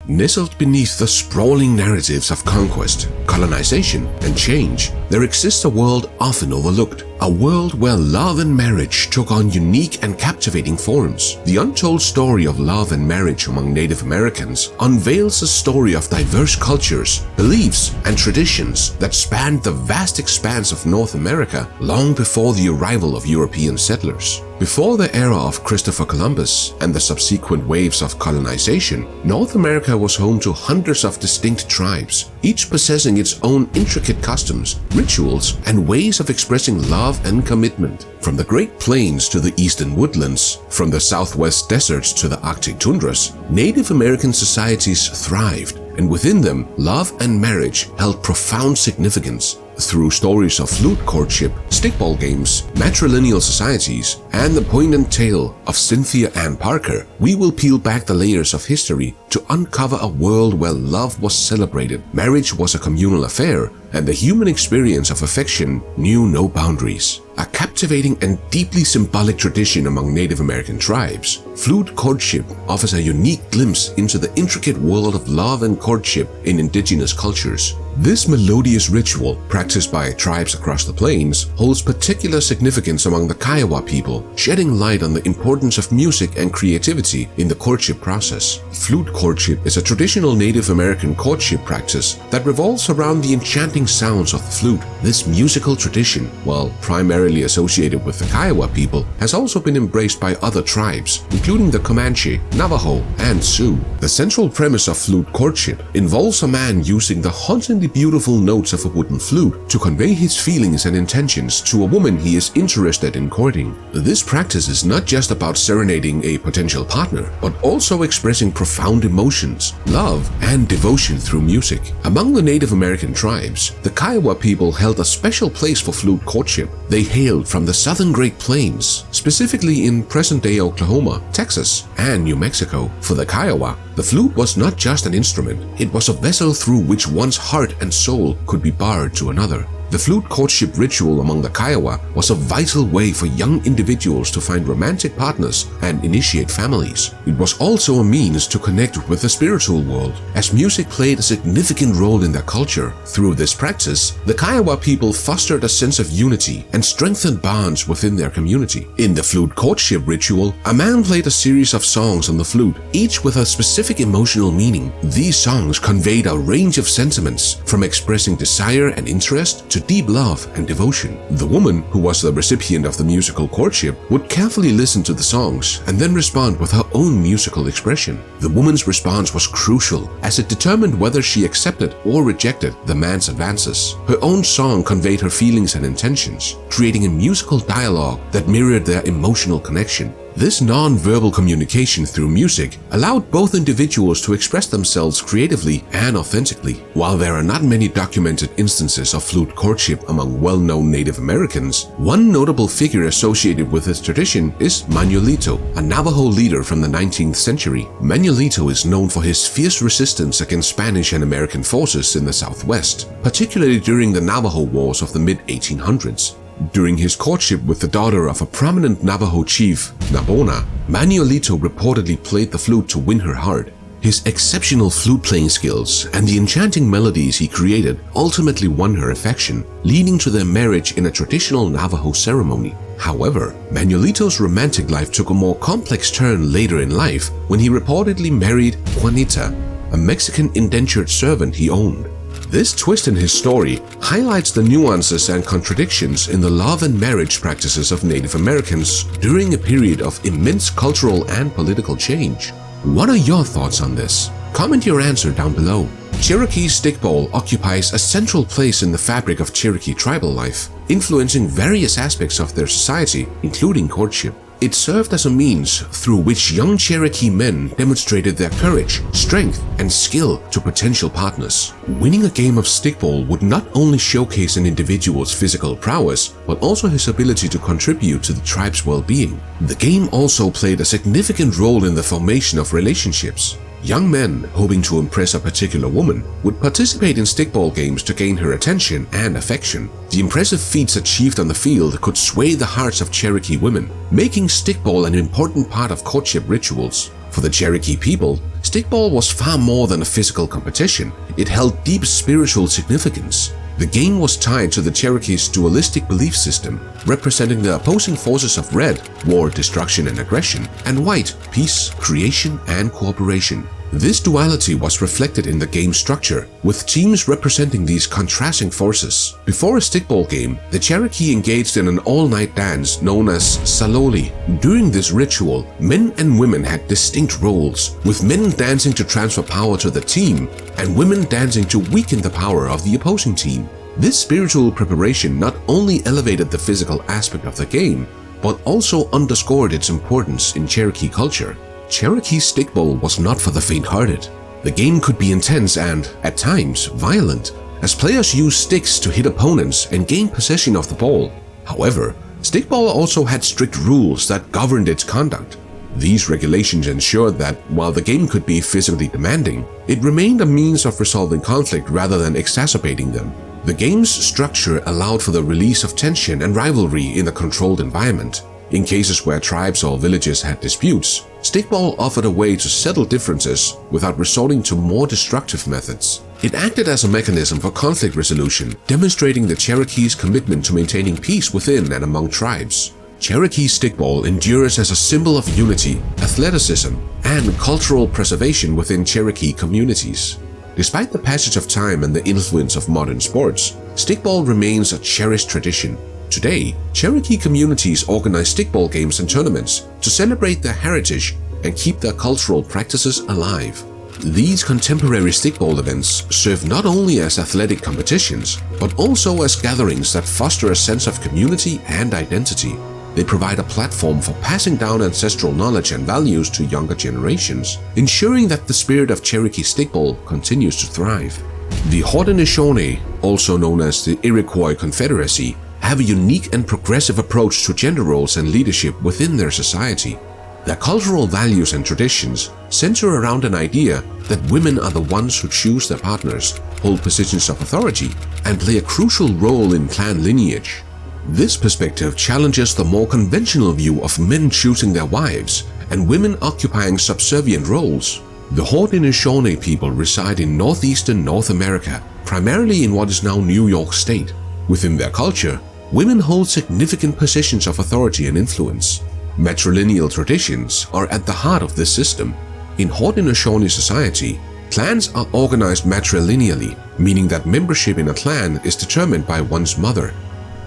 Nestled beneath the sprawling narratives of conquest, colonization, and change, there exists a world often overlooked. A world where love and marriage took on unique and captivating forms. The untold story of love and marriage among Native Americans unveils a story of diverse cultures, beliefs, and traditions that spanned the vast expanse of North America long before the arrival of European settlers. Before the era of Christopher Columbus and the subsequent waves of colonization, North America was home to hundreds of distinct tribes, each possessing its own intricate customs, rituals, and ways of expressing love and commitment. From the Great Plains to the Eastern Woodlands, from the Southwest deserts to the Arctic tundras, Native American societies thrived, and within them, love and marriage held profound significance. Through stories of flute courtship, stickball games, matrilineal societies, and the poignant tale of Cynthia Ann Parker, we will peel back the layers of history to uncover a world where love was celebrated, marriage was a communal affair, and the human experience of affection knew no boundaries. A captivating and deeply symbolic tradition among Native American tribes, flute courtship offers a unique glimpse into the intricate world of love and courtship in indigenous cultures. This melodious ritual, practiced by tribes across the plains, holds particular significance among the Kiowa people, shedding light on the importance of music and creativity in the courtship process. Flute courtship is a traditional Native American courtship practice that revolves around the enchanting sounds of the flute. This musical tradition, while primarily associated with the Kiowa people, has also been embraced by other tribes, including the Comanche, Navajo, and Sioux. The central premise of flute courtship involves a man using the hauntingly beautiful notes of a wooden flute to convey his feelings and intentions to a woman he is interested in courting. This practice is not just about serenading a potential partner, but also expressing profound emotions, love, and devotion through music. Among the Native American tribes, the Kiowa people held a special place for flute courtship. They hailed from the southern Great Plains, specifically in present-day Oklahoma, Texas, and New Mexico. For the Kiowa, the flute was not just an instrument, it was a vessel through which one's heart and soul could be bared to another. The flute courtship ritual among the Kiowa was a vital way for young individuals to find romantic partners and initiate families. It was also a means to connect with the spiritual world, as music played a significant role in their culture. Through this practice, the Kiowa people fostered a sense of unity and strengthened bonds within their community. In the flute courtship ritual, a man played a series of songs on the flute, each with a specific emotional meaning. These songs conveyed a range of sentiments, from expressing desire and interest to deep love and devotion. The woman, who was the recipient of the musical courtship, would carefully listen to the songs and then respond with her own musical expression. The woman's response was crucial, as it determined whether she accepted or rejected the man's advances. Her own song conveyed her feelings and intentions, creating a musical dialogue that mirrored their emotional connection. This non-verbal communication through music allowed both individuals to express themselves creatively and authentically. While there are not many documented instances of flute courtship among well-known Native Americans, one notable figure associated with this tradition is Manuelito, a Navajo leader from the 19th century. Manuelito is known for his fierce resistance against Spanish and American forces in the Southwest, particularly during the Navajo Wars of the mid-1800s. During his courtship with the daughter of a prominent Navajo chief, Nabona, Manuelito reportedly played the flute to win her heart. His exceptional flute-playing skills and the enchanting melodies he created ultimately won her affection, leading to their marriage in a traditional Navajo ceremony. However, Manuelito's romantic life took a more complex turn later in life when he reportedly married Juanita, a Mexican indentured servant he owned. This twist in his story highlights the nuances and contradictions in the love and marriage practices of Native Americans during a period of immense cultural and political change. What are your thoughts on this? Comment your answer down below. Cherokee stickball occupies a central place in the fabric of Cherokee tribal life, influencing various aspects of their society, including courtship. It served as a means through which young Cherokee men demonstrated their courage, strength, and skill to potential partners. Winning a game of stickball would not only showcase an individual's physical prowess, but also his ability to contribute to the tribe's well-being. The game also played a significant role in the formation of relationships. Young men hoping to impress a particular woman would participate in stickball games to gain her attention and affection. The impressive feats achieved on the field could sway the hearts of Cherokee women, making stickball an important part of courtship rituals. For the Cherokee people, stickball was far more than a physical competition. It held deep spiritual significance. The game was tied to the Cherokees' dualistic belief system, representing the opposing forces of red, war, destruction and aggression, and white, peace, creation and cooperation. This duality was reflected in the game structure, with teams representing these contrasting forces. Before a stickball game, the Cherokee engaged in an all-night dance known as saloli. During this ritual, men and women had distinct roles, with men dancing to transfer power to the team, and women dancing to weaken the power of the opposing team. This spiritual preparation not only elevated the physical aspect of the game, but also underscored its importance in Cherokee culture. Cherokee stickball was not for the faint-hearted. The game could be intense and, at times, violent, as players used sticks to hit opponents and gain possession of the ball. However, stickball also had strict rules that governed its conduct. These regulations ensured that, while the game could be physically demanding, it remained a means of resolving conflict rather than exacerbating them. The game's structure allowed for the release of tension and rivalry in a controlled environment. In cases where tribes or villages had disputes, stickball offered a way to settle differences without resorting to more destructive methods. It acted as a mechanism for conflict resolution, demonstrating the Cherokees' commitment to maintaining peace within and among tribes. Cherokee stickball endures as a symbol of unity, athleticism, and cultural preservation within Cherokee communities. Despite the passage of time and the influence of modern sports, stickball remains a cherished tradition. Today, Cherokee communities organize stickball games and tournaments to celebrate their heritage and keep their cultural practices alive. These contemporary stickball events serve not only as athletic competitions, but also as gatherings that foster a sense of community and identity. They provide a platform for passing down ancestral knowledge and values to younger generations, ensuring that the spirit of Cherokee stickball continues to thrive. The Haudenosaunee, also known as the Iroquois Confederacy, have a unique and progressive approach to gender roles and leadership within their society. Their cultural values and traditions center around an idea that women are the ones who choose their partners, hold positions of authority, and play a crucial role in clan lineage. This perspective challenges the more conventional view of men choosing their wives and women occupying subservient roles. The Haudenosaunee people reside in northeastern North America, primarily in what is now New York State. Within their culture, women hold significant positions of authority and influence. Matrilineal traditions are at the heart of this system. In Haudenosaunee society, clans are organized matrilineally, meaning that membership in a clan is determined by one's mother.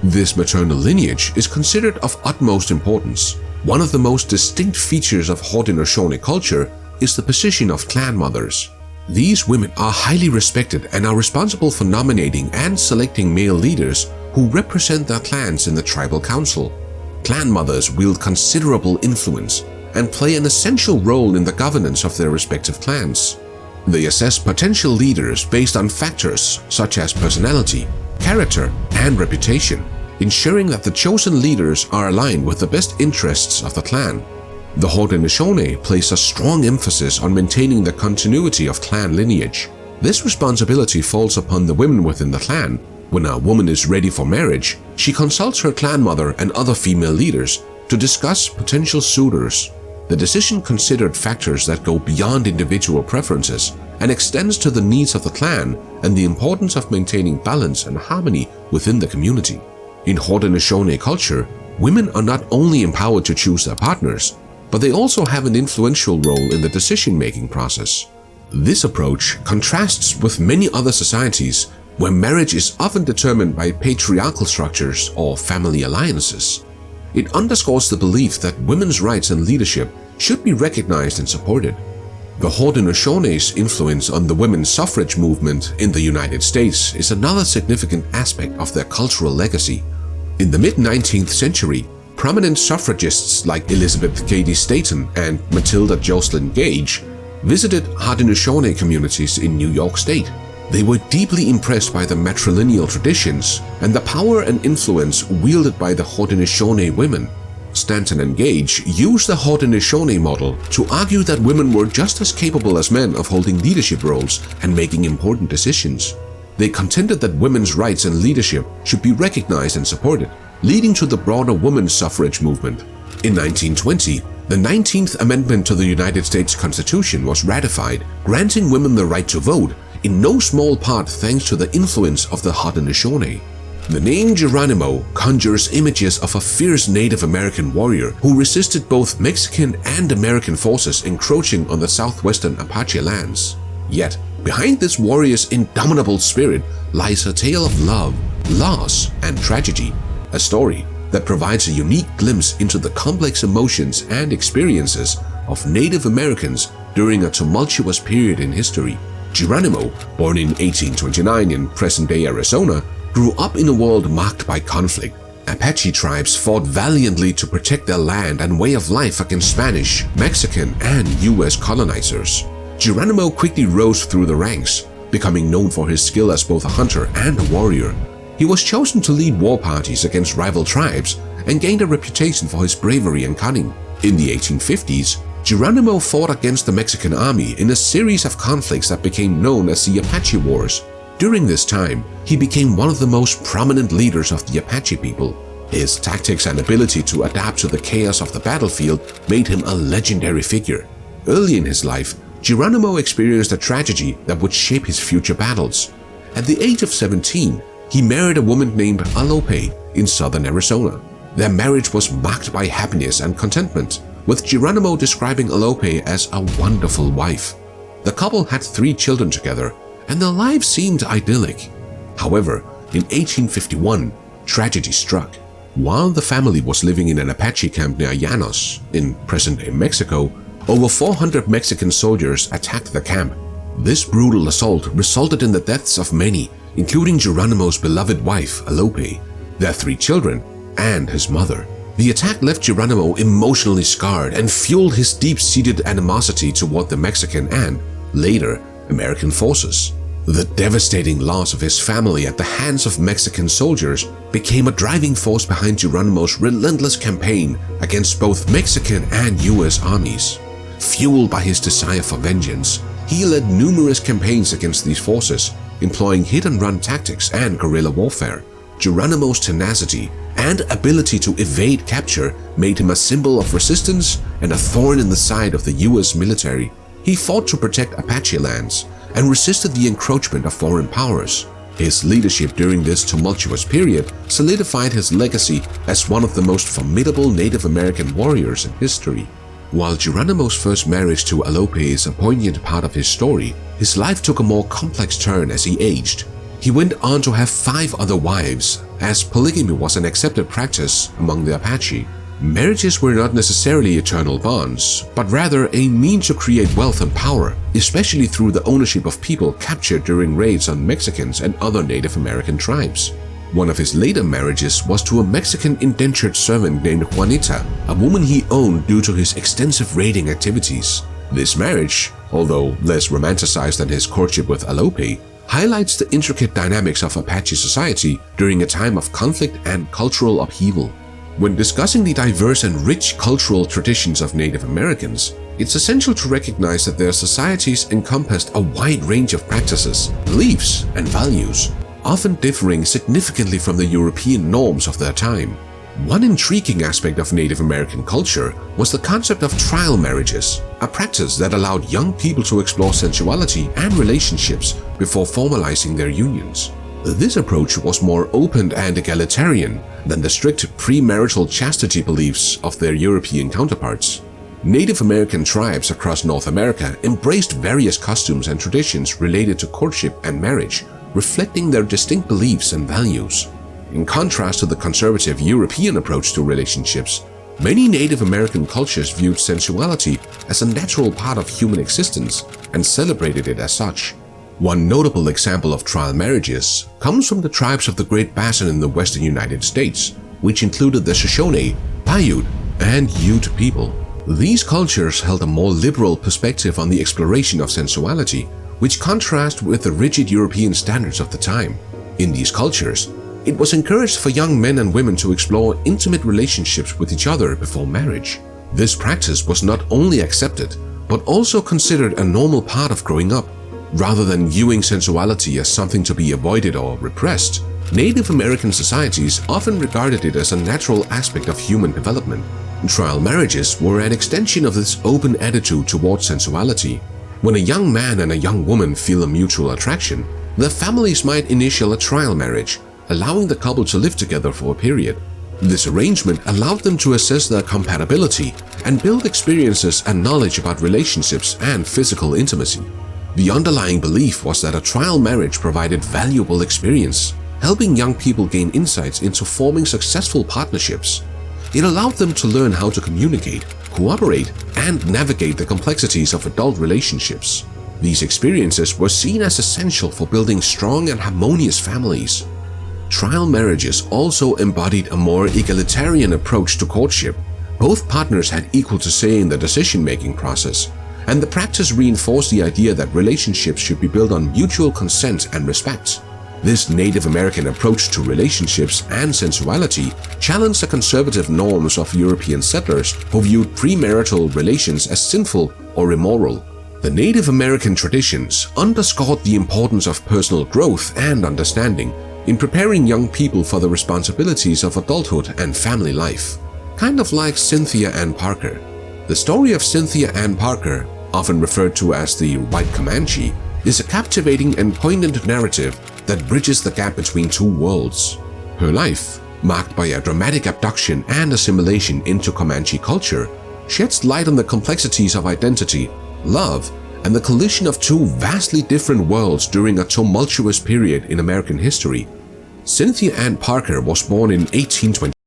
This maternal lineage is considered of utmost importance. One of the most distinct features of Haudenosaunee culture is the position of clan mothers. These women are highly respected and are responsible for nominating and selecting male leaders who represent their clans in the tribal council. Clan mothers wield considerable influence and play an essential role in the governance of their respective clans. They assess potential leaders based on factors such as personality, character, and reputation, ensuring that the chosen leaders are aligned with the best interests of the clan. The Haudenosaunee place a strong emphasis on maintaining the continuity of clan lineage. This responsibility falls upon the women within the clan. When a woman is ready for marriage, she consults her clan mother and other female leaders to discuss potential suitors. The decision considered factors that go beyond individual preferences and extends to the needs of the clan and the importance of maintaining balance and harmony within the community. In Haudenosaunee culture, women are not only empowered to choose their partners, but they also have an influential role in the decision-making process. This approach contrasts with many other societies where marriage is often determined by patriarchal structures or family alliances. It underscores the belief that women's rights and leadership should be recognized and supported. The Haudenosaunee's influence on the women's suffrage movement in the United States is another significant aspect of their cultural legacy. In the mid-19th century, prominent suffragists like Elizabeth Cady Stanton and Matilda Joslyn Gage visited Haudenosaunee communities in New York State. They were deeply impressed by the matrilineal traditions and the power and influence wielded by the Haudenosaunee women. Stanton and Gage used the Haudenosaunee model to argue that women were just as capable as men of holding leadership roles and making important decisions. They contended that women's rights and leadership should be recognized and supported, leading to the broader women's suffrage movement. In 1920, the 19th Amendment to the United States Constitution was ratified, granting women the right to vote, in no small part thanks to the influence of the Haudenosaunee. The name Geronimo conjures images of a fierce Native American warrior who resisted both Mexican and American forces encroaching on the southwestern Apache lands. Yet, behind this warrior's indomitable spirit lies a tale of love, loss, and tragedy, a story that provides a unique glimpse into the complex emotions and experiences of Native Americans during a tumultuous period in history. Geronimo, born in 1829 in present-day Arizona, grew up in a world marked by conflict. Apache tribes fought valiantly to protect their land and way of life against Spanish, Mexican, and U.S. colonizers. Geronimo quickly rose through the ranks, becoming known for his skill as both a hunter and a warrior. He was chosen to lead war parties against rival tribes and gained a reputation for his bravery and cunning. In the 1850s, Geronimo fought against the Mexican army in a series of conflicts that became known as the Apache Wars. During this time, he became one of the most prominent leaders of the Apache people. His tactics and ability to adapt to the chaos of the battlefield made him a legendary figure. Early in his life, Geronimo experienced a tragedy that would shape his future battles. At the age of 17, he married a woman named Alope in southern Arizona. Their marriage was marked by happiness and contentment, with Geronimo describing Alope as a wonderful wife. The couple had 3 children together, and their lives seemed idyllic. However, in 1851, tragedy struck. While the family was living in an Apache camp near Llanos, in present-day Mexico, over 400 Mexican soldiers attacked the camp. This brutal assault resulted in the deaths of many, including Geronimo's beloved wife, Alope, their 3 children, and his mother. The attack left Geronimo emotionally scarred and fueled his deep-seated animosity toward the Mexican and, later, American forces. The devastating loss of his family at the hands of Mexican soldiers became a driving force behind Geronimo's relentless campaign against both Mexican and U.S. armies. Fueled by his desire for vengeance, he led numerous campaigns against these forces, employing hit-and-run tactics and guerrilla warfare. Geronimo's tenacity and ability to evade capture made him a symbol of resistance and a thorn in the side of the U.S. military. He fought to protect Apache lands and resisted the encroachment of foreign powers. His leadership during this tumultuous period solidified his legacy as one of the most formidable Native American warriors in history. While Geronimo's first marriage to Alope is a poignant part of his story, his life took a more complex turn as he aged. He went on to have 5 other wives, as polygamy was an accepted practice among the Apache. Marriages were not necessarily eternal bonds, but rather a means to create wealth and power, especially through the ownership of people captured during raids on Mexicans and other Native American tribes. One of his later marriages was to a Mexican indentured servant named Juanita, a woman he owned due to his extensive raiding activities. This marriage, although less romanticized than his courtship with Alope, highlights the intricate dynamics of Apache society during a time of conflict and cultural upheaval. When discussing the diverse and rich cultural traditions of Native Americans, it's essential to recognize that their societies encompassed a wide range of practices, beliefs, and values, often differing significantly from the European norms of their time. One intriguing aspect of Native American culture was the concept of trial marriages, a practice that allowed young people to explore sensuality and relationships before formalizing their unions. This approach was more open and egalitarian than the strict premarital chastity beliefs of their European counterparts. Native American tribes across North America embraced various customs and traditions related to courtship and marriage, reflecting their distinct beliefs and values. In contrast to the conservative European approach to relationships, many Native American cultures viewed sensuality as a natural part of human existence and celebrated it as such. One notable example of trial marriages comes from the tribes of the Great Basin in the western United States, which included the Shoshone, Paiute, and Ute people. These cultures held a more liberal perspective on the exploration of sensuality, which contrasts with the rigid European standards of the time. In these cultures, it was encouraged for young men and women to explore intimate relationships with each other before marriage. This practice was not only accepted, but also considered a normal part of growing up. Rather than viewing sensuality as something to be avoided or repressed, Native American societies often regarded it as a natural aspect of human development. Trial marriages were an extension of this open attitude towards sensuality. When a young man and a young woman feel a mutual attraction, their families might initiate a trial marriage, allowing the couple to live together for a period. This arrangement allowed them to assess their compatibility and build experiences and knowledge about relationships and physical intimacy. The underlying belief was that a trial marriage provided valuable experience, helping young people gain insights into forming successful partnerships. It allowed them to learn how to communicate, cooperate, and navigate the complexities of adult relationships. These experiences were seen as essential for building strong and harmonious families. Trial marriages also embodied a more egalitarian approach to courtship. Both partners had equal say in the decision-making process, and the practice reinforced the idea that relationships should be built on mutual consent and respect. This Native American approach to relationships and sensuality challenged the conservative norms of European settlers who viewed premarital relations as sinful or immoral. The Native American traditions underscored the importance of personal growth and understanding in preparing young people for the responsibilities of adulthood and family life. Kind of like Cynthia Ann Parker. The story of Cynthia Ann Parker, often referred to as the White Comanche, is a captivating and poignant narrative that bridges the gap between two worlds. Her life, marked by a dramatic abduction and assimilation into Comanche culture, sheds light on the complexities of identity, love, and the collision of two vastly different worlds during a tumultuous period in American history. Cynthia Ann Parker was born in 1820.